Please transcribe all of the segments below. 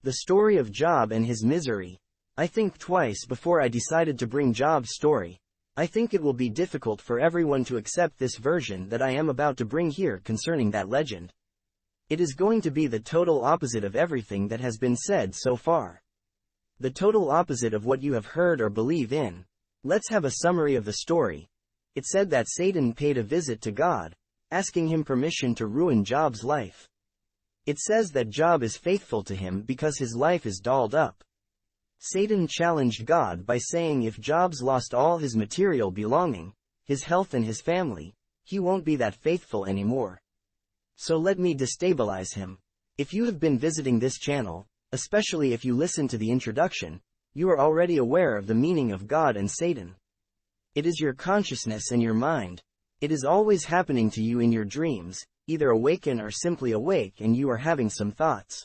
The story of Job and his misery. I think twice before I decided to bring Job's story. I think it will be difficult for everyone to accept this version that I am about to bring here concerning that legend. It is going to be the total opposite of everything that has been said so far. The total opposite of what you have heard or believe in. Let's have a summary of the story. It said that Satan paid a visit to God, asking him permission to ruin Job's life. It says that Job is faithful to him because his life is dolled up. Satan challenged God by saying if Job's lost all his material belonging, his health and his family, he won't be that faithful anymore. So let me destabilize him. If you have been visiting this channel, especially if you listen to the introduction, you are already aware of the meaning of God and Satan. It is your consciousness and your mind. It is always happening to you in your dreams, either awaken or simply awake and you are having some thoughts.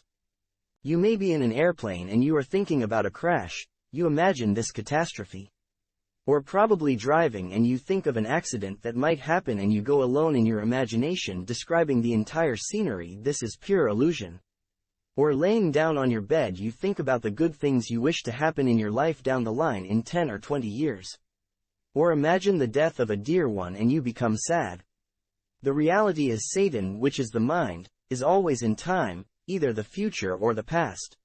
You may be in an airplane and you are thinking about a crash, you imagine this catastrophe. Or probably driving and you think of an accident that might happen and you go alone in your imagination describing the entire scenery. This is pure illusion. Or laying down on your bed you think about the good things you wish to happen in your life down the line in 10 or 20 years. Or imagine the death of a dear one and you become sad. The reality is Satan, which is the mind, is always in time, either the future or the past.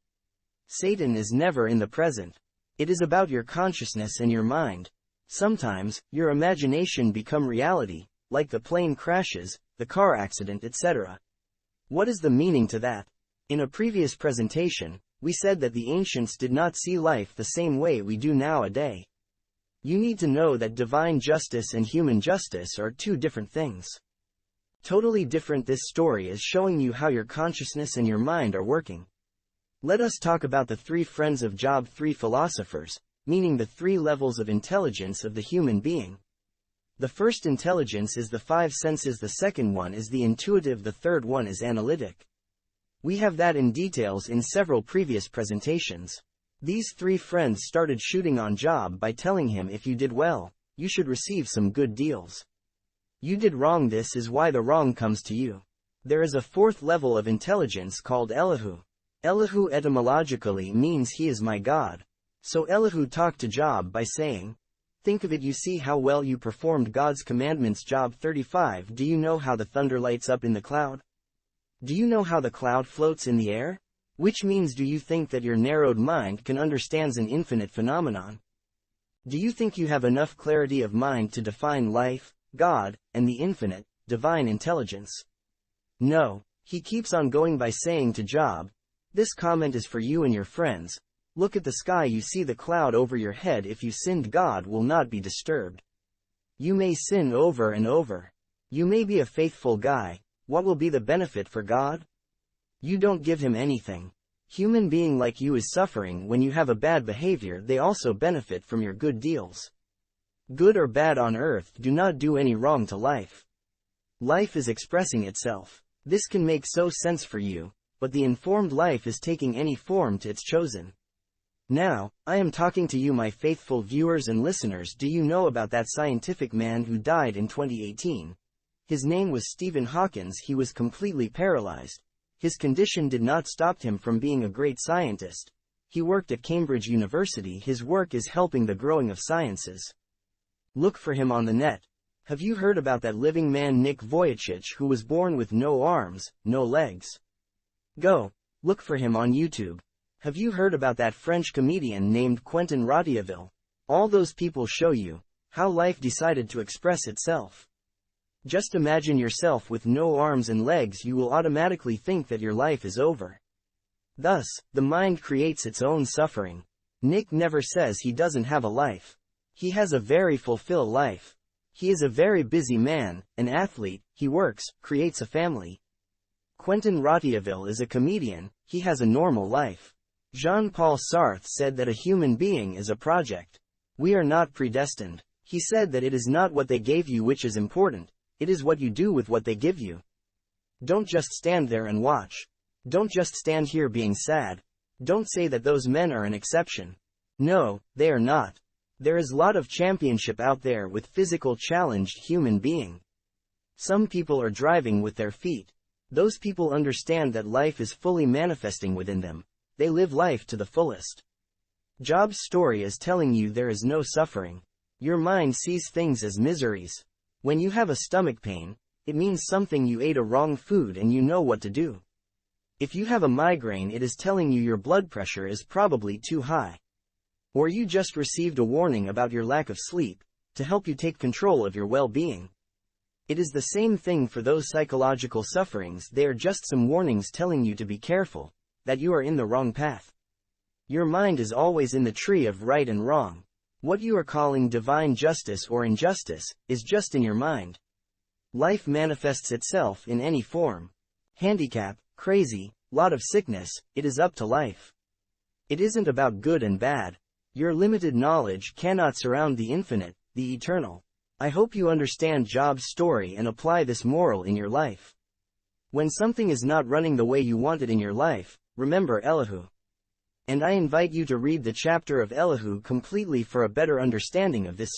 Satan is never in the present. It is about your consciousness and your mind. Sometimes, your imagination become reality, like the plane crashes, the car accident, etc. What is the meaning to that? In a previous presentation, we said that the ancients did not see life the same way we do nowadays. You need to know that divine justice and human justice are two different things. Totally different. This story is showing you how your consciousness and your mind are working. Let us talk about the three friends of Job, three philosophers, meaning the three levels of intelligence of the human being. The first intelligence is the five senses, the second one is the intuitive, the third one is analytic. We have that in details in several previous presentations. These three friends started shooting on Job by telling him if you did well, you should receive some good deals. You did wrong, this is why the wrong comes to you. There is a fourth level of intelligence called Elihu. Elihu etymologically means he is my God. So Elihu talked to Job by saying, think of it, you see how well you performed God's commandments. Job 35. Do you know how the thunder lights up in the cloud? Do you know how the cloud floats in the air? Which means, do you think that your narrowed mind can understand an infinite phenomenon? Do you think you have enough clarity of mind to define life, God, and the infinite, divine intelligence? No. He keeps on going by saying to Job, this comment is for you and your friends. Look at the sky, you see the cloud over your head. If you sinned, God will not be disturbed. You may sin over and over. You may be a faithful guy. What will be the benefit for God? You don't give him anything. Human being like you is suffering when you have a bad behavior. They also benefit from your good deals. Good or bad on earth do not do any wrong to life. Life is expressing itself. This can make so sense for you, but the informed life is taking any form to its chosen. Now, I am talking to you, my faithful viewers and listeners. Do you know about that scientific man who died in 2018? His name was Stephen Hawking. He was completely paralyzed. His condition did not stop him from being a great scientist. He worked at Cambridge University. His work is helping the growing of sciences. Look for him on the net. Have you heard about that living man Nick Vujicic, who was born with no arms, no legs? Go, look for him on YouTube. Have you heard about that French comedian named Quentin Ratieville? All those people show you how life decided to express itself. Just imagine yourself with no arms and legs, you will automatically think that your life is over. Thus, the mind creates its own suffering. Nick never says he doesn't have a life. He has a very fulfilled life. He is a very busy man, an athlete, he works, creates a family. Quentin Ratieville is a comedian, he has a normal life. Jean-Paul Sartre said that a human being is a project. We are not predestined. He said that it is not what they gave you which is important, it is what you do with what they give you. Don't just stand there and watch. Don't just stand here being sad. Don't say that those men are an exception. No, they are not. There is a lot of championship out there with physical challenged human being. Some people are driving with their feet. Those people understand that life is fully manifesting within them. they live life to the fullest. Job's story is telling you there is no suffering. Your mind sees things as miseries. When you have a stomach pain, it means something you ate a wrong food and you know what to do. If you have a migraine, it is telling you your blood pressure is probably too high. Or you just received a warning about your lack of sleep, to help you take control of your well-being. It is the same thing for those psychological sufferings. They are just some warnings telling you to be careful, that you are in the wrong path. Your mind is always in the tree of right and wrong. What you are calling divine justice or injustice, is just in your mind. Life manifests itself in any form. Handicap, crazy, lot of sickness, it is up to life. It isn't about good and bad. Your limited knowledge cannot surround the infinite, the eternal. I hope you understand Job's story and apply this moral in your life. When something is not running the way you want it in your life, remember Elihu. And I invite you to read the chapter of Elihu completely for a better understanding of this.